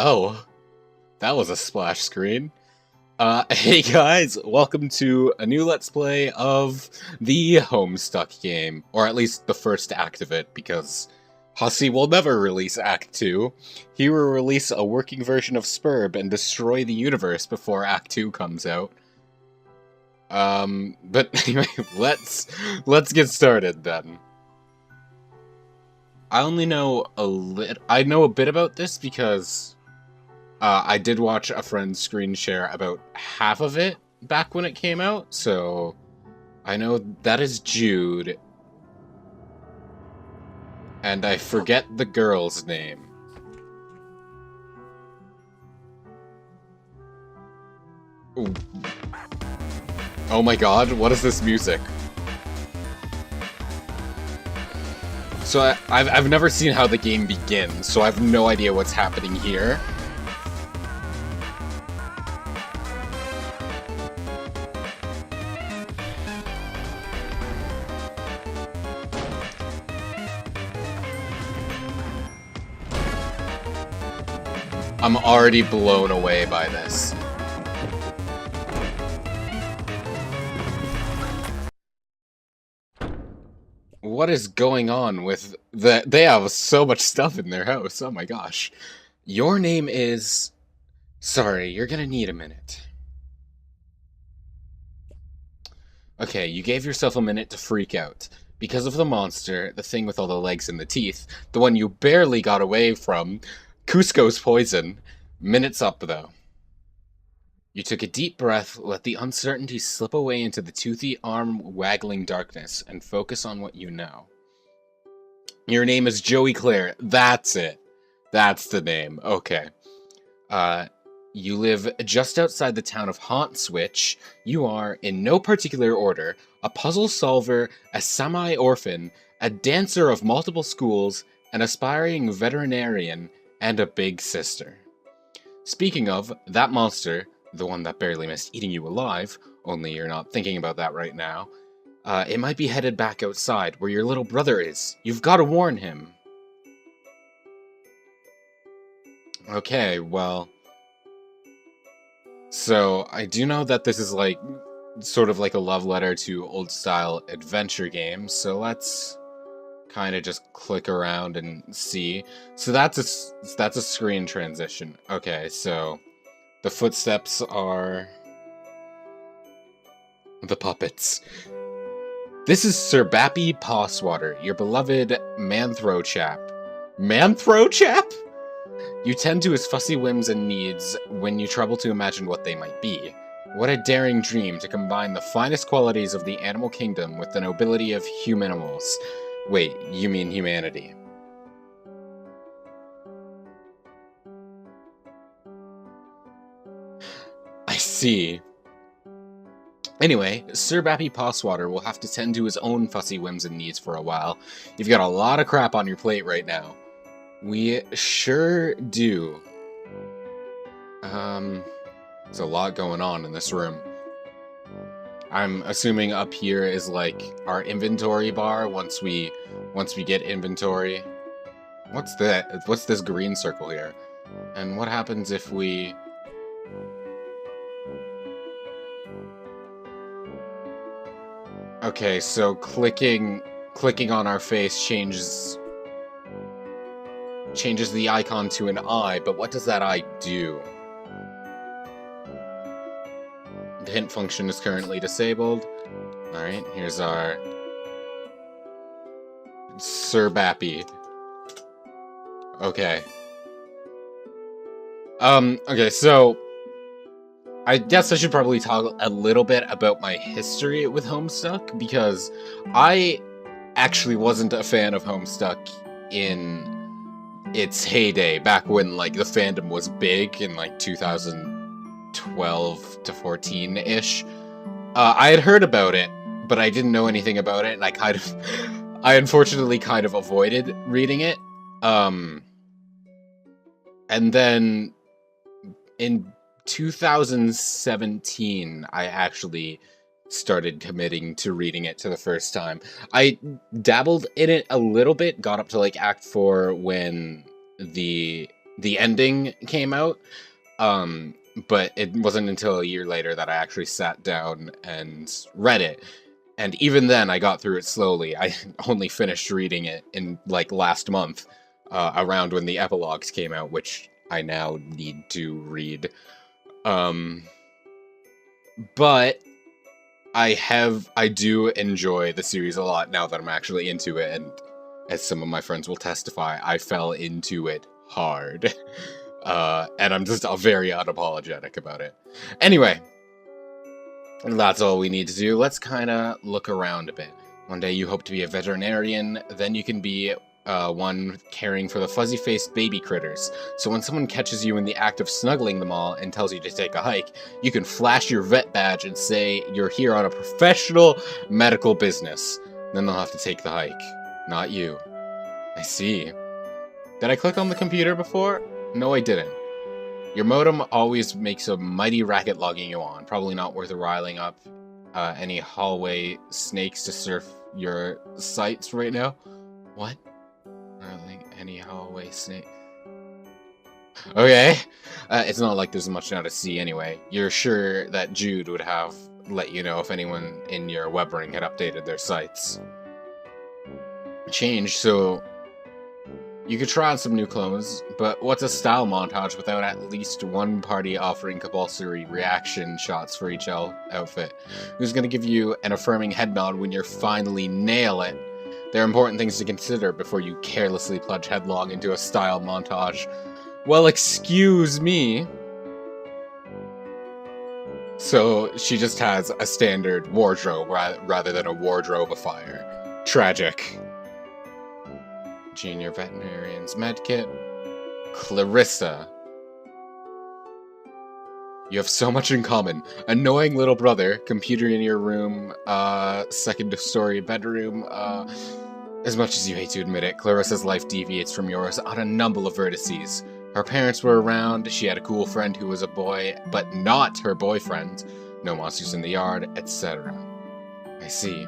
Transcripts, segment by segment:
Oh, that was a splash screen. Hey guys, welcome to a new Let's Play of the Homestuck game, or at least the first act of it, because Hussey will never release Act 2. He will release a working version of Spurb and destroy the universe before Act 2 comes out. But anyway, let's get started then. I only know I know a bit about this because I did watch a friend's screen share about half of it back when it came out, so I know that is Jude. And I forget the girl's name. Ooh. Oh my god, what is this music? So I've never seen how the game begins, so I have no idea what's happening here. I'm already blown away by this. What is going on with they have so much stuff in their house, oh my gosh. Your name is... Sorry, you're gonna need a minute. Okay, you gave yourself a minute to freak out. Because of the monster, the thing with all the legs and the teeth, the one you barely got away from, Cusco's poison. Minutes up, though. You took a deep breath, let the uncertainty slip away into the toothy, arm-waggling darkness, and focus on what you know. Your name is Joey Clare. That's it. That's the name. Okay. You live just outside the town of Haunt Switch. You are, in no particular order, a puzzle solver, a semi-orphan, a dancer of multiple schools, an aspiring veterinarian, and a big sister. Speaking of, that monster, the one that barely missed eating you alive, only you're not thinking about that right now, it might be headed back outside, where your little brother is. You've got to warn him. Okay, well... So, I do know that this is like, sort of like a love letter to old-style adventure games, so let's kind of just click around and see. So that's a screen transition. Okay, so the footsteps are the puppets. This is Sir Bappy Pawswater, your beloved Manthro chap. Manthro chap? You tend to his fussy whims and needs when you trouble to imagine what they might be. What a daring dream to combine the finest qualities of the animal kingdom with the nobility of humanimals. Wait, you mean humanity. I see. Anyway, Sir Bappy Pawswater will have to tend to his own fussy whims and needs for a while. You've got a lot of crap on your plate right now. We sure do. There's a lot going on in this room. I'm assuming up here is like our inventory bar once we get inventory. What's that? What's this green circle here? And what happens if we... Okay, so clicking on our face changes the icon to an eye, but what does that eye do? The hint function is currently disabled. Alright, here's our Sir Bappy. Okay. Okay, so I guess I should probably talk a little bit about my history with Homestuck, because I actually wasn't a fan of Homestuck in its heyday, back when, like, the fandom was big in, like, 2012 to 14-ish. I had heard about it, but I didn't know anything about it, and I unfortunately kind of avoided reading it. And then, in 2017, I actually started committing to reading it to the first time. I dabbled in it a little bit, got up to like Act 4 when the the ending came out. But it wasn't until a year later that I actually sat down and read it. And even then, I got through it slowly. I only finished reading it in, like, last month, around when the epilogues came out, which I now need to read. But I do enjoy the series a lot now that I'm actually into it, and as some of my friends will testify, I fell into it hard. And I'm just very unapologetic about it. Anyway, that's all we need to do. Let's kind of look around a bit. One day you hope to be a veterinarian, then you can be one caring for the fuzzy-faced baby critters. So when someone catches you in the act of snuggling them all and tells you to take a hike, you can flash your vet badge and say you're here on a professional medical business. Then they'll have to take the hike. Not you. I see. Did I click on the computer before? No, I didn't. Your modem always makes a mighty racket logging you on. Probably not worth riling up any hallway snakes to surf your sites right now. What? Any hallway snake? Okay. It's not like there's much now to see anyway. You're sure that Jude would have let you know if anyone in your web ring had updated their sites. Change, so you could try on some new clothes, but what's a style montage without at least one party offering compulsory reaction shots for each outfit? Who's going to give you an affirming head nod when you finally nail it? There are important things to consider before you carelessly plunge headlong into a style montage. Well, excuse me. So she just has a standard wardrobe rather than a wardrobe-ifier. Tragic. Junior veterinarian's medkit. Clarissa. You have so much in common. Annoying little brother, computer in your room, second story bedroom, as much as you hate to admit it, Clarissa's life deviates from yours on a number of vertices. Her parents were around, she had a cool friend who was a boy, but not her boyfriend. No monsters in the yard, etc. I see.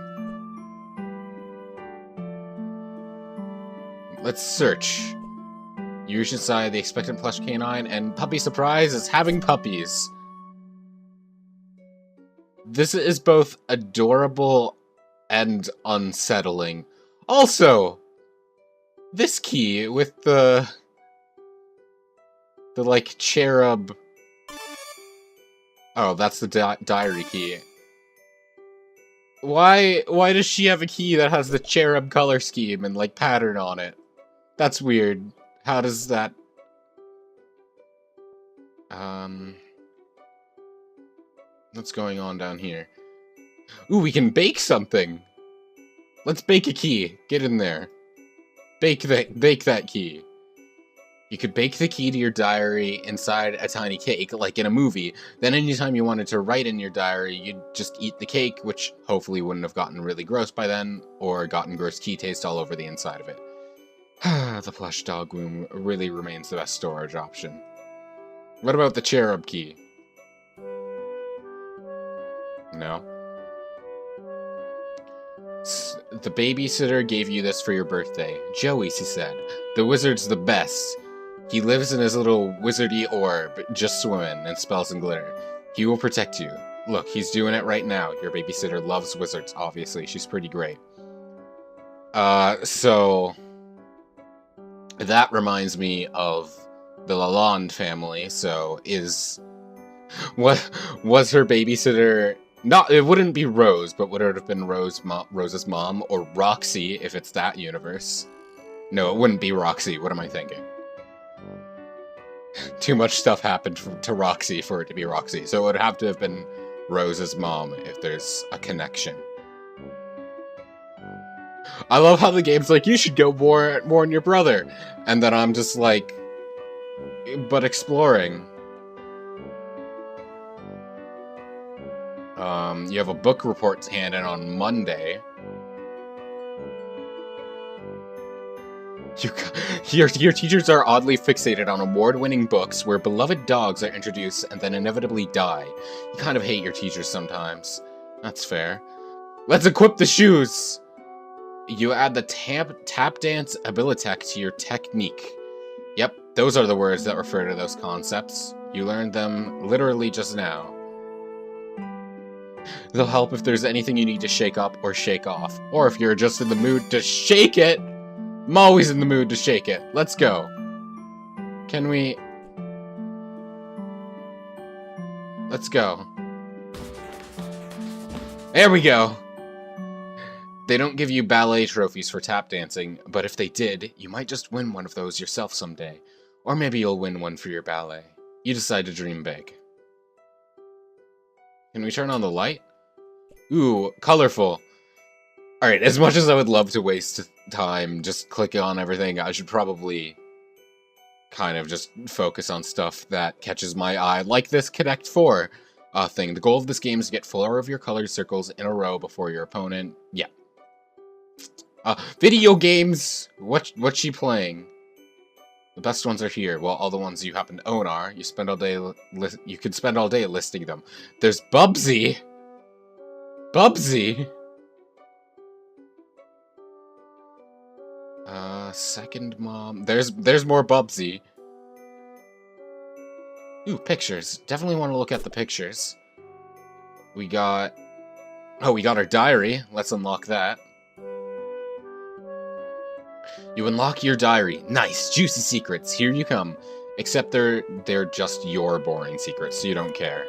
Let's search. You reach inside the expectant plush canine, and Puppy Surprise is having puppies. This is both adorable and unsettling. Also, this key with the like cherub. Oh, that's the diary key. Why does she have a key that has the cherub color scheme and like pattern on it? That's weird. How does that... What's going on down here? Ooh, we can bake something! Let's bake a key. Get in there. Bake that key. You could bake the key to your diary inside a tiny cake, like in a movie. Then anytime you wanted to write in your diary, you'd just eat the cake, which hopefully wouldn't have gotten really gross by then, or gotten gross key taste all over the inside of it. The plush dog womb really remains the best storage option. What about the cherub key? No. The babysitter gave you this for your birthday. Joey, she said. The wizard's the best. He lives in his little wizardy orb, just swimming in spells and glitter. He will protect you. Look, he's doing it right now. Your babysitter loves wizards, obviously. She's pretty great. So... that reminds me of the Lalonde family, so what was her babysitter... it wouldn't be Rose, but would it have been Rose's mom, or Roxy, if it's that universe? No, it wouldn't be Roxy, what am I thinking? Too much stuff happened to Roxy for it to be Roxy, so it would have to have been Rose's mom, if there's a connection. I love how the game's like, you should go more on your brother. And then I'm just like, but exploring. You have a book report to hand in on Monday. Your teachers are oddly fixated on award-winning books where beloved dogs are introduced and then inevitably die. You kind of hate your teachers sometimes. That's fair. Let's equip the shoes! You add the tap dance abilitech to your technique. Yep, Those are the words that refer to those concepts. You learned them literally just now. They'll help if there's anything you need to shake up or shake off. Or if you're just in the mood to shake it. I'm always in the mood to shake it. Let's go. Can we... Let's go. There we go. They don't give you ballet trophies for tap dancing, but if they did, you might just win one of those yourself someday. Or maybe you'll win one for your ballet. You decide to dream big. Can we turn on the light? Ooh, colorful. Alright, as much as I would love to waste time just clicking on everything, I should probably kind of just focus on stuff that catches my eye, like this Connect 4 thing. The goal of this game is to get 4 of your colored circles in a row before your opponent. Yeah. Video games! What's she playing? The best ones are here. Well, all the ones you happen to own are. You spend all day. You could spend all day listing them. There's Bubsy. Bubsy. Second mom. There's more Bubsy. Ooh, pictures. Definitely want to look at the pictures. We got. Oh, we got our diary. Let's unlock that. You unlock your diary. Nice, juicy secrets. Here you come. Except they're just your boring secrets, so you don't care.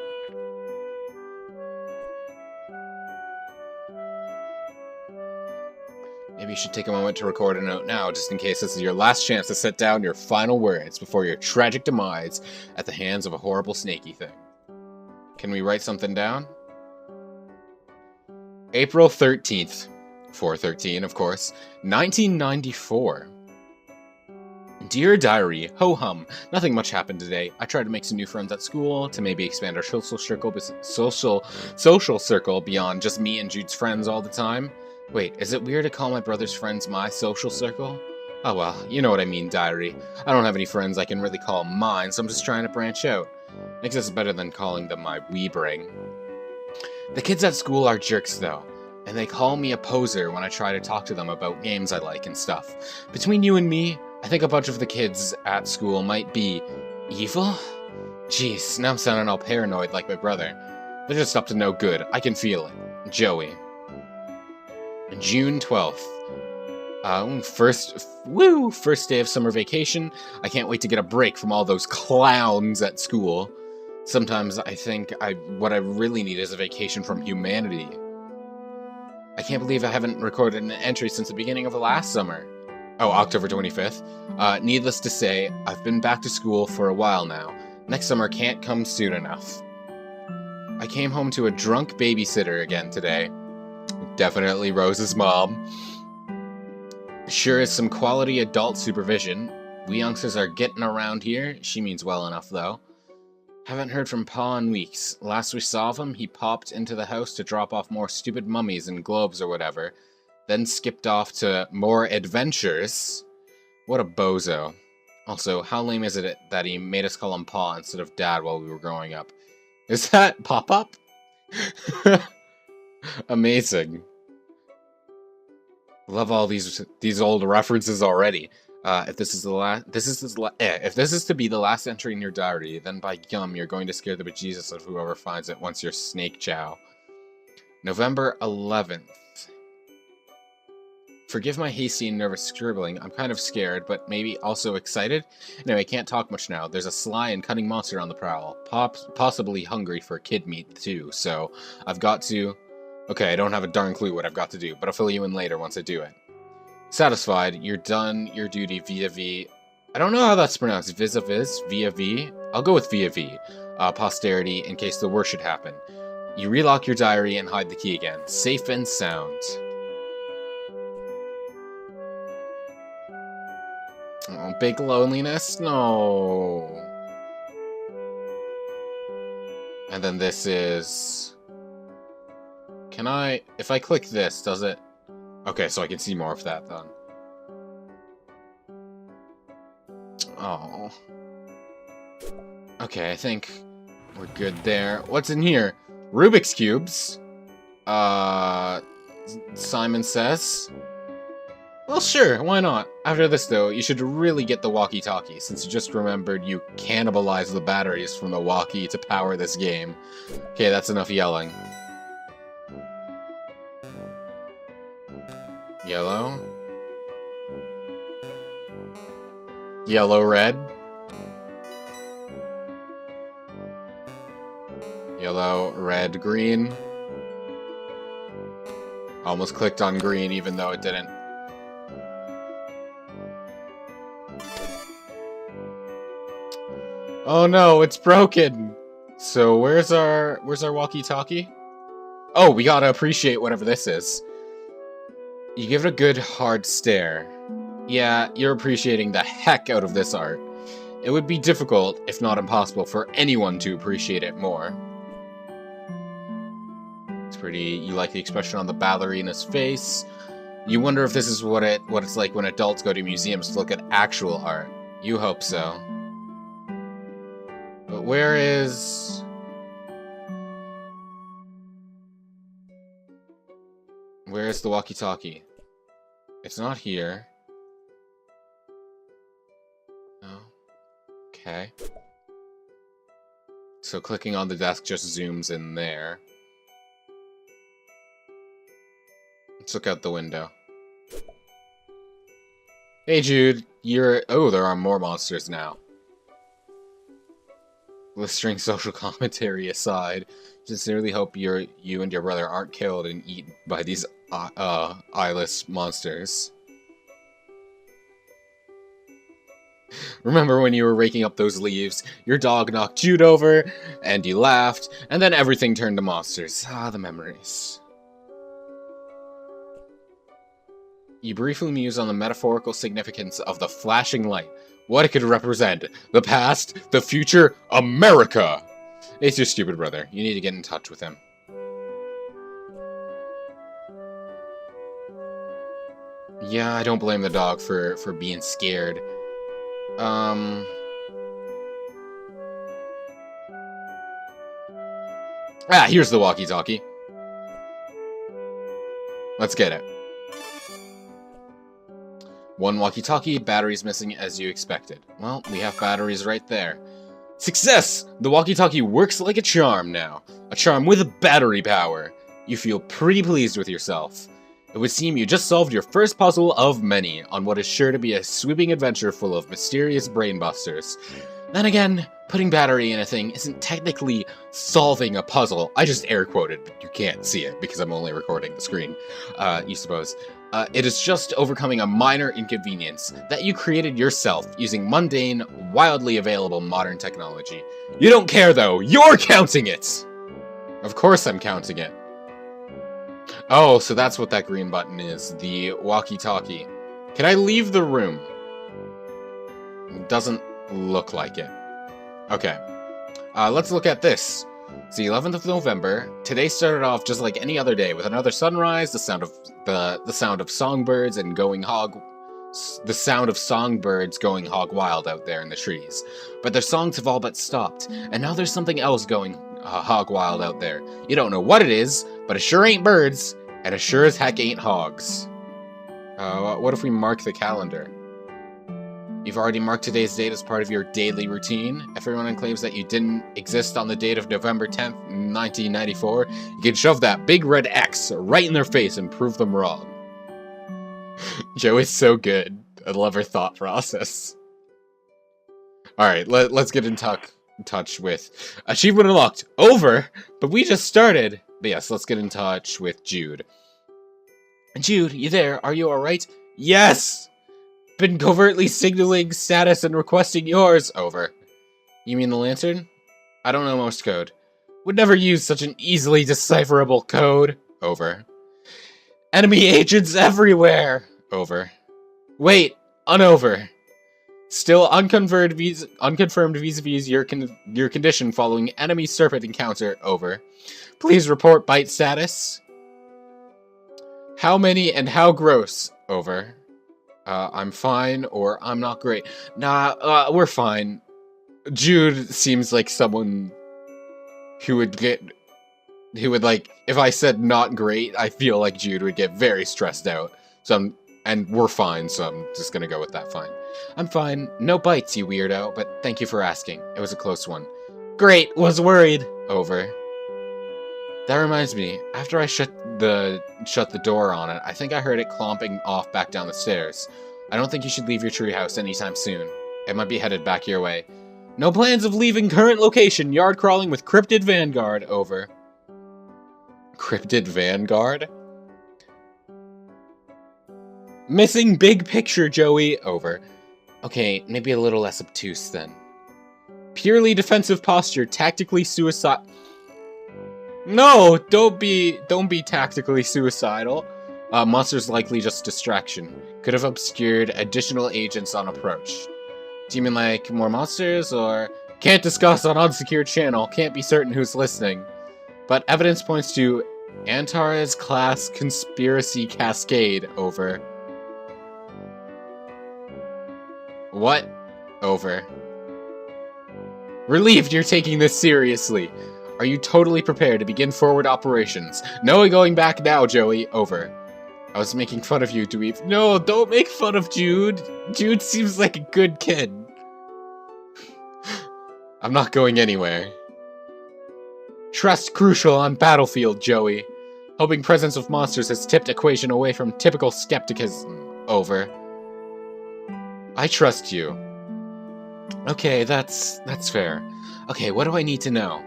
Maybe you should take a moment to record a note now, just in case this is your last chance to set down your final words before your tragic demise at the hands of a horrible snaky thing. Can we write something down? April 13th. 4/13, of course. 1994. Dear Diary, ho-hum. Nothing much happened today. I tried to make some new friends at school, to maybe expand our social circle beyond just me and Jude's friends all the time. Wait, is it weird to call my brother's friends my social circle? Oh well, you know what I mean, Diary. I don't have any friends I can really call mine, so I'm just trying to branch out. Makes this better than calling them my weebring. The kids at school are jerks, though. And they call me a poser when I try to talk to them about games I like and stuff. Between you and me, I think a bunch of the kids at school might be evil? Jeez, now I'm sounding all paranoid like my brother. They're just up to no good. I can feel it. Joey. June 12th. First day of summer vacation. I can't wait to get a break from all those clowns at school. Sometimes I think what I really need is a vacation from humanity. I can't believe I haven't recorded an entry since the beginning of the last summer. Oh, October 25th. Needless to say, I've been back to school for a while now. Next summer can't come soon enough. I came home to a drunk babysitter again today. Definitely Rose's mom. Sure is some quality adult supervision. We youngsters are getting around here. She means well enough, though. Haven't heard from Pa in weeks. Last we saw of him, he popped into the house to drop off more stupid mummies and globes or whatever, then skipped off to more adventures. What a bozo. Also, how lame is it that he made us call him Pa instead of Dad while we were growing up? Is that Pop-Up? Amazing. Love all these old references already. If this is to be the last entry in your diary, then by gum, you're going to scare the bejesus of whoever finds it once you're snake chow. November 11th. Forgive my hasty and nervous scribbling. I'm kind of scared, but maybe also excited. Anyway, I can't talk much now. There's a sly and cunning monster on the prowl. Possibly hungry for kid meat, too, so I've got to... Okay, I don't have a darn clue what I've got to do, but I'll fill you in later once I do it. Satisfied, you're done your duty via I don't know how that's pronounced. Vis-a-vis? Via-v? I'll go with via-v. Posterity, in case the worst should happen. You relock your diary and hide the key again. Safe and sound. Oh, big loneliness? No. And then this is... Can I... If I click this, does it... Okay, so I can see more of that, then. Oh. Okay, I think we're good there. What's in here? Rubik's Cubes. Simon says. Well, sure, why not? After this, though, you should really get the walkie-talkie, since you just remembered you cannibalized the batteries from the walkie to power this game. Okay, that's enough yelling. Yellow. Yellow, red. Yellow, red, green. Almost clicked on green, even though it didn't. Oh no, it's broken! So where's our walkie-talkie? Oh, we gotta appreciate whatever this is. You give it a good, hard stare. Yeah, you're appreciating the heck out of this art. It would be difficult, if not impossible, for anyone to appreciate it more. It's pretty. You like the expression on the ballerina's face. You wonder if this is what it's like when adults go to museums to look at actual art. You hope so. But where's the walkie-talkie? It's not here. Oh. Okay. So clicking on the desk just zooms in there. Let's look out the window. Hey Jude, oh, there are more monsters now. Blistering social commentary aside, sincerely hope you and your brother aren't killed and eaten by these eyeless monsters. Remember when you were raking up those leaves, your dog knocked Jude over, and you laughed, and then everything turned to monsters. Ah, the memories. You briefly muse on the metaphorical significance of the flashing light. What it could represent. The past, the future, America! It's your stupid brother. You need to get in touch with him. Yeah, I don't blame the dog for being scared. Ah, here's the walkie-talkie. Let's get it. One walkie-talkie, batteries missing as you expected. Well, we have batteries right there. Success! The walkie-talkie works like a charm now. A charm with battery power. You feel pretty pleased with yourself. It would seem you just solved your first puzzle of many on what is sure to be a sweeping adventure full of mysterious brainbusters. Then again, putting battery in a thing isn't technically solving a puzzle. I just air quoted, but you can't see it because I'm only recording the screen, you suppose. It is just overcoming a minor inconvenience that you created yourself using mundane, wildly available modern technology. You don't care though, you're counting it! Of course I'm counting it. Oh, so that's what that green button is, the walkie-talkie. Can I leave the room? It doesn't look like it. Okay. Let's look at this. It's the 11th of November. Today started off just like any other day with another sunrise, the sound of songbirds and going hog wild out there in the trees. But their songs have all but stopped, and now there's something else going hog wild out there. You don't know what it is, but it sure ain't birds, and it sure as heck ain't hogs. What if we mark the calendar? You've already marked today's date as part of your daily routine. If everyone claims that you didn't exist on the date of November 10th, 1994, you can shove that big red X right in their face and prove them wrong. Joe is so good. I love her thought process. Alright, let's get in touch with achievement unlocked. Over, but we just started. But yes, let's get in touch with Jude. Jude, you there? Are you alright? Yes! Been covertly signaling status and requesting yours. Over. You mean the lantern? I don't know Morse code. Would never use such an easily decipherable code. Over. Enemy agents everywhere. Over. Wait, unover. Still unconfirmed vis-a-vis your condition following enemy serpent encounter. Over. Please report bite status. How many and how gross. Over. I'm fine, or I'm not great. Nah, we're fine. Jude seems like someone who would like, if I said not great, I feel like Jude would get very stressed out. So And we're fine, so I'm just gonna go with that fine. I'm fine. No bites, you weirdo, but thank you for asking. It was a close one. Great, was worried. Over. That reminds me, after I shut the door on it, I think I heard it clomping off back down the stairs. I don't think you should leave your treehouse anytime soon. It might be headed back your way. No plans of leaving current location. Yard crawling with Cryptid Vanguard. Over. Cryptid Vanguard? Missing big picture, Joey. Over. Okay, maybe a little less obtuse then. Purely defensive posture, tactically suicide. No, don't be tactically suicidal. Monster's likely just distraction. Could have obscured additional agents on approach. Do you mean like more monsters, or can't discuss on unsecured channel? Can't be certain who's listening. But evidence points to Antares class conspiracy cascade. Over. What? Over. Relieved you're taking this seriously. Are you totally prepared to begin forward operations? No going back now, Joey. Over. I was making fun of you, Dweeb. No, don't make fun of Jude. Jude seems like a good kid. I'm not going anywhere. Trust crucial on battlefield, Joey. Hoping presence of monsters has tipped equation away from typical skepticism. Over. I trust you. Okay, that's fair. Okay, what do I need to know?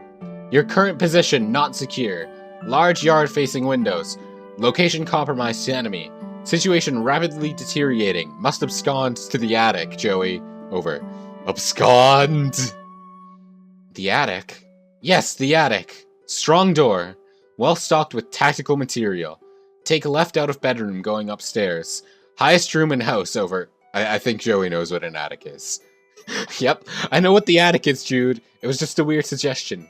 Your current position not secure. Large yard facing windows. Location compromised to enemy. Situation rapidly deteriorating. Must abscond to the attic, Joey. Over. Abscond! The attic? Yes, the attic. Strong door. Well stocked with tactical material. Take left out of bedroom going upstairs. Highest room in house. Over. I think Joey knows what an attic is. Yep, I know what the attic is, Jude. It was just a weird suggestion.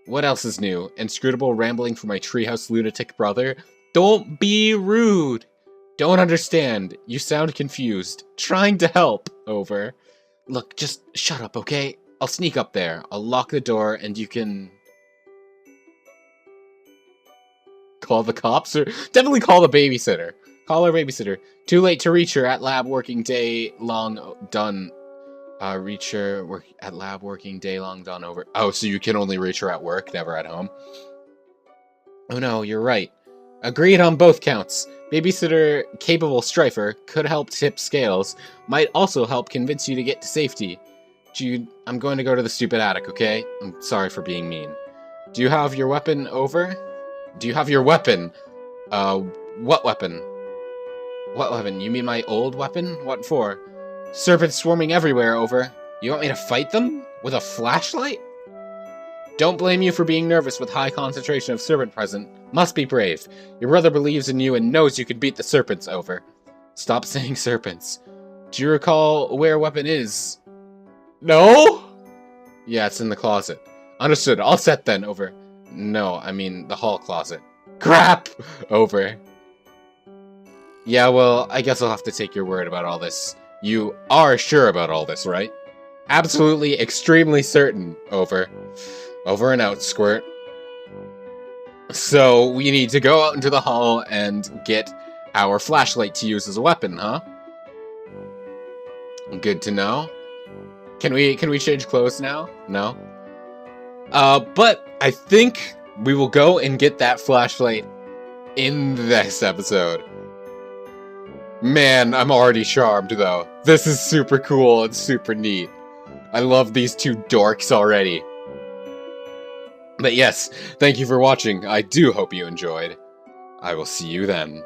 What else is new? Inscrutable rambling from my treehouse lunatic brother? Don't be rude! Don't understand. You sound confused. Trying to help. Over. Look, just shut up, okay? I'll sneak up there. I'll lock the door and you can... Call the cops? Or definitely call the babysitter. Call our babysitter. Too late to reach her at lab working day long done. Reach her at lab working day long done. Over. Oh, so you can only reach her at work, never at home? Oh no, you're right. Agreed on both counts. Babysitter capable strifer could help tip scales. Might also help convince you to get to safety. Jude, I'm going to go to the stupid attic, okay? I'm sorry for being mean. Do you have your weapon? Over? Do you have your weapon? What weapon? What weapon? You mean my old weapon? What for? Serpents swarming everywhere. Over. You want me to fight them? With a flashlight? Don't blame you for being nervous with high concentration of serpent present. Must be brave. Your brother believes in you and knows you can beat the serpents. Over. Stop saying serpents. Do you recall where a weapon is? No? Yeah, it's in the closet. Understood. All set then. Over. No, I mean the hall closet. Crap! Over. Yeah, well, I guess I'll have to take your word about all this. You are sure about all this, right? Absolutely, extremely certain. Over. Over and out, Squirt. So, we need to go out into the hall and get our flashlight to use as a weapon, huh? Good to know. Can we change clothes now? No? But I think we will go and get that flashlight in this episode. Man, I'm already charmed, though. This is super cool and super neat. I love these two dorks already. But yes, thank you for watching. I do hope you enjoyed. I will see you then.